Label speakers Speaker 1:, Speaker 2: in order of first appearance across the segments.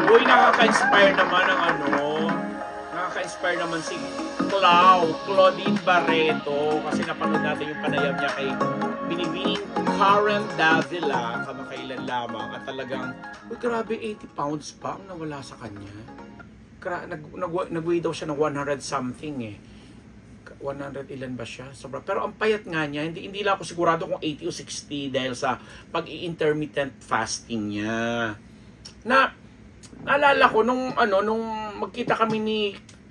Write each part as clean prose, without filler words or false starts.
Speaker 1: Uy, nakaka-inspire naman ang nakaka-inspire naman si Claudine Barreto, kasi napanood natin yung panayam niya kay binibining Karen Davila kamakailan lamang, at talagang grabe, 80 pounds pa ang nawala sa kanya. Nag-weigh daw siya ng 100 something 100 ilan ba siya? Sobra. Pero ang payat nga niya, hindi lang ako sigurado kung 80 o 60 dahil sa pag-i-intermittent fasting niya. Naalala ko nung magkita kami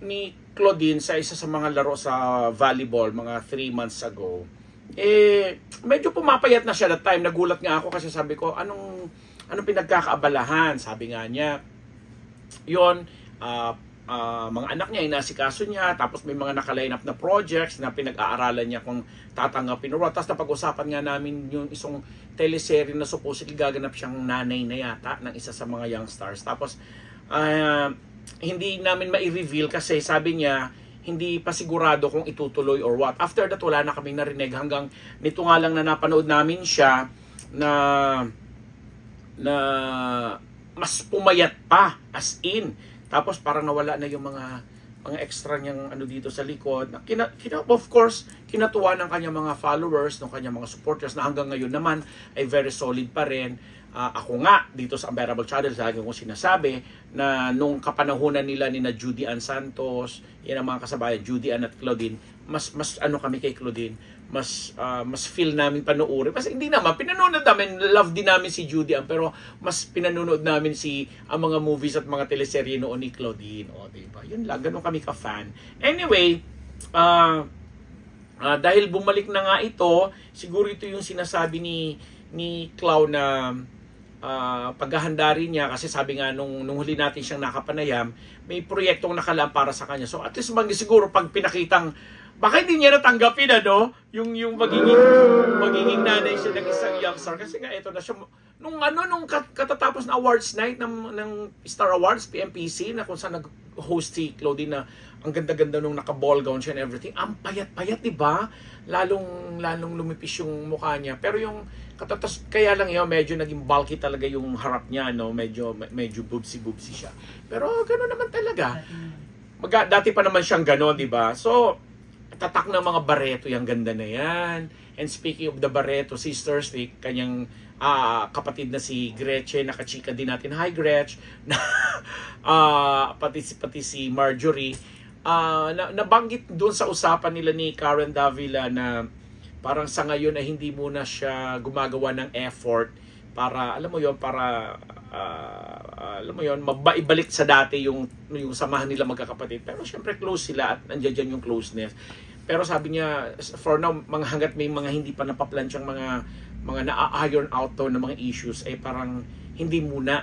Speaker 1: ni Claudine sa isa sa mga laro sa volleyball mga 3 months ago. Medyo pumapayat na siya that time. Nagulat nga ako kasi sabi ko, anong pinagkakaabalahan? Sabi nga niya, yon mga anak niya, inasikaso niya, tapos may mga naka-line up na projects na pinag-aaralan niya kung tatanggapin o tapos napag-usapan nga namin yung isang teleserye na supposedly gaganap siyang nanay na yata ng isa sa mga young stars. Tapos hindi namin ma-reveal kasi sabi niya hindi pa sigurado kung itutuloy or what. After that, wala na kaming narinig hanggang nito nga lang na napanood namin siya na mas pumayat pa, as in. Tapos parang nawala na yung mga extra niyang dito sa likod. Of course, kinatuwa ng kanyang mga followers, ng kanyang mga supporters na hanggang ngayon naman ay very solid pa rin. Ako nga, dito sa Unbearable Channel, lagi kong sinasabi na nung kapanahunan nila ni na Judy Ann Santos, yan ang mga kasabayan, Judy Ann at Claudine, mas kami kay Claudine, mas feel namin panoorin. Kasi hindi naman, pinanonood namin, love din namin si Judy Ann, pero mas pinanonood namin ang mga movies at mga teleserye noon ni Claudine. Diba? Yun lang, ganun kami ka-fan. Anyway, dahil bumalik na nga ito, siguro ito yung sinasabi ni Clau na paghahanda rin niya, kasi sabi nga nung huli natin siyang nakapanayam, may proyektong nakalaan para sa kanya. So at least siguro pag pinakitang baka hindi niya natanggapin yung magiging nanay siya ng isang young star, kasi nga ito na siya nung katatapos na awards night ng Star Awards PMPC na kung saan nag-host si Claudine, na ang ganda-ganda nung naka-ball gown siya and everything. Ang payat-payat, diba? Lalong lumipis yung mukha niya. Pero yung kaya lang yun, medyo naging bulky talaga yung harap niya, medyo boobsy siya. Pero gano'n naman talaga. Dati pa naman siyang gano'n, diba? So, tatak ng mga Barreto, yung ganda na yan. And speaking of the Barreto sisters, kanyang kapatid na si Gretchen, nakachika din natin. Hi, Gretch. Pati si Marjorie. Nabanggit doon sa usapan nila ni Karen Davila na parang sa ngayon ay hindi muna siya gumagawa ng effort para, alam mo yon, maibalik sa dati yung samahan nila magkakapatid. Pero syempre close sila at nandiyan yung closeness. Pero sabi niya, for now, hanggat may mga hindi pa napaplansyang mga na-iron out to na mga issues, ay parang hindi muna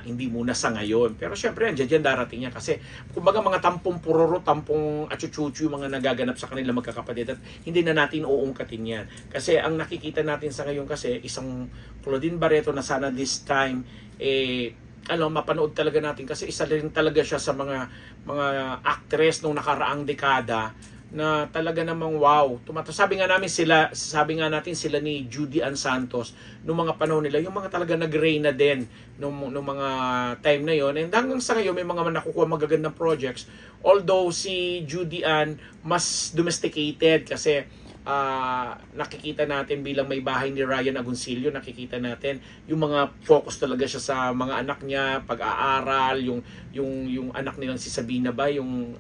Speaker 1: sa ngayon. Pero syempre, andiyan darating niya kasi kumbaga mga tampong puroro, tampong achuchuchu yung mga nagaganap sa kanila magkakapatid, at hindi na natin uungkatin yan. Kasi ang nakikita natin sa ngayon kasi, isang Claudine Barreto na sana this time, mapanood talaga natin kasi isa rin talaga siya sa mga actress nung nakaraang dekada na talaga namang wow. Sabi nga natin sila ni Judy Ann Santos nung mga panahon nila, yung mga talaga nag-reign na din nung mga time na yon. And hanggang sa ngayon may mga nakukuha magagandang projects. Although si Judy Ann mas domesticated kasi nakikita natin bilang may bahay ni Ryan Agoncillo, nakikita natin yung mga focus talaga siya sa mga anak niya, pag-aaral, yung anak nilang si Sabina ba, yung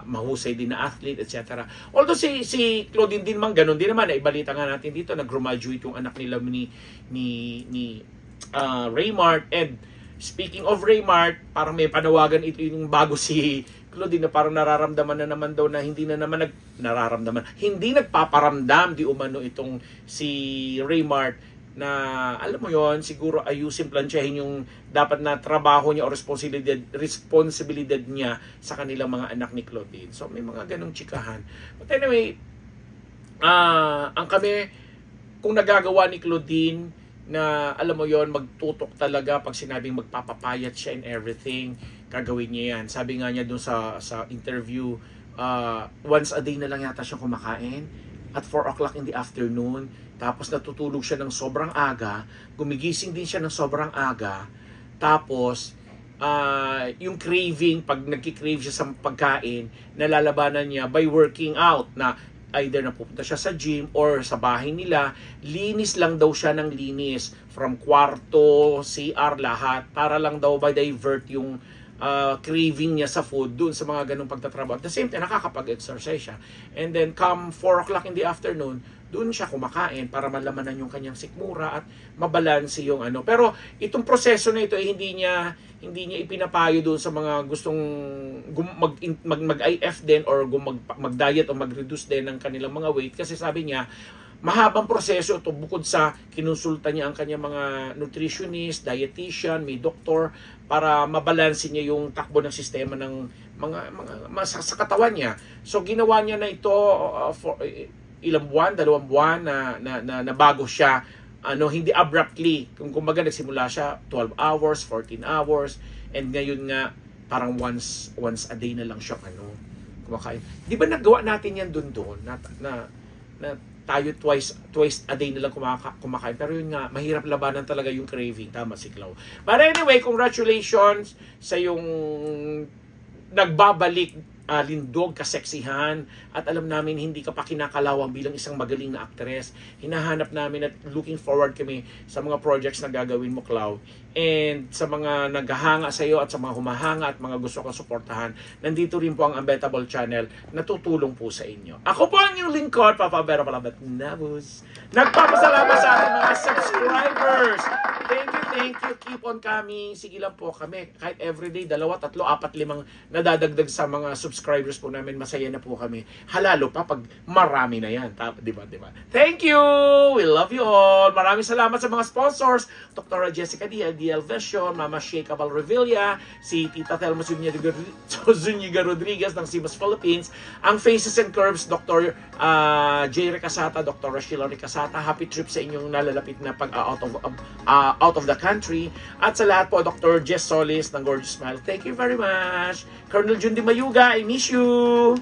Speaker 1: mahusay din na athlete, etc. Although si Claudine din man ganun din naman, ibalita nga natin dito, nag-graduate yung anak nila ni Raymart. And speaking of Raymart, parang may panawagan ito yung bago si Claudine na parang nararamdaman na naman daw na hindi nagpaparamdam di umano itong si Raymart, na alam mo yon, siguro ayusin, plansyahin yung dapat na trabaho niya o responsibilidad niya sa kanilang mga anak ni Claudine. So may mga ganong chikahan. But anyway, ang kami, kung nagagawa ni Claudine na alam mo yon, magtutok talaga pag sinabing magpapapayat siya and everything, gagawin niya yan. Sabi nga niya dun sa interview, once a day na lang yata siya kumakain at 4 o'clock in the afternoon, tapos natutulog siya ng sobrang aga, gumigising din siya ng sobrang aga, tapos yung craving, pag nagki-crave siya sa pagkain, nalalabanan niya by working out, na either napupunta siya sa gym or sa bahay nila, linis lang daw siya ng linis from kwarto, CR, lahat, para lang daw divert yung craving niya sa food dun sa mga ganung pagtatrabaho. At the same time, nakakapag-exercise siya. And then come 4 o'clock in the afternoon, doon siya kumakain para malamanan yung kanyang sikmura at mabalanse yung ano. Pero itong proseso na ito ay hindi niya ipinapayo doon sa mga gustong mag-IF din or mag-diet o mag-reduce din ng kanilang mga weight, kasi sabi niya mahabang proseso ito. Bukod sa kinonsulta niya ang kanyang mga nutritionist, dietitian, may doktor para mabalanse niya yung takbo ng sistema ng mga sa katawan niya. So ginawa niya na ito for ilang buwan, 2 buwan na bago siya, hindi abruptly. Kung kumbaga nagsimula siya 12 hours, 14 hours, and ngayon nga parang once a day na lang siya kumakain. Di ba nagawa natin yan doon na tayo twice a day na lang kumakain, pero yun nga, mahirap labanan talaga yung craving. Tama si Clau. But anyway, congratulations sa yung nagbabalik lindog, kaseksihan, at alam namin hindi ka pa kinakalawang bilang isang magaling na actress. Hinahanap namin at looking forward kami sa mga projects na gagawin mo, Clau. And sa mga naghahanga sa iyo at sa mga humahanga at mga gusto kong suportahan, nandito rin po ang Unbettable Channel na tutulong po sa inyo. Ako po ang inyong lingkod, Papa Vero Palabat Nabus. Nagpapasalamat sa ating mga subscribers. Thank you. Keep on coming. Sige lang po kami. Kahit everyday, 2, 3, 4, 5 nadadagdag sa mga subscribers po namin. Masaya na po kami. Halalo pa pag marami na yan. Diba? Thank you! We love you all. Maraming salamat sa mga sponsors. Dr. Jessica Diaz, DL Vision, Mama Sheikha Valrevilla, si Tita Thelma Zuniga Rodriguez ng Simas Philippines, ang Faces and Curves, Dr. J. Ricasata, Dr. Rachel Ricasata. Happy trip sa inyong nalalapit na pag out of the country. At sa lahat po, Dr. Jess Solis ng Gorgeous Smile. Thank you very much. Colonel Jundi Mayuga, I miss you!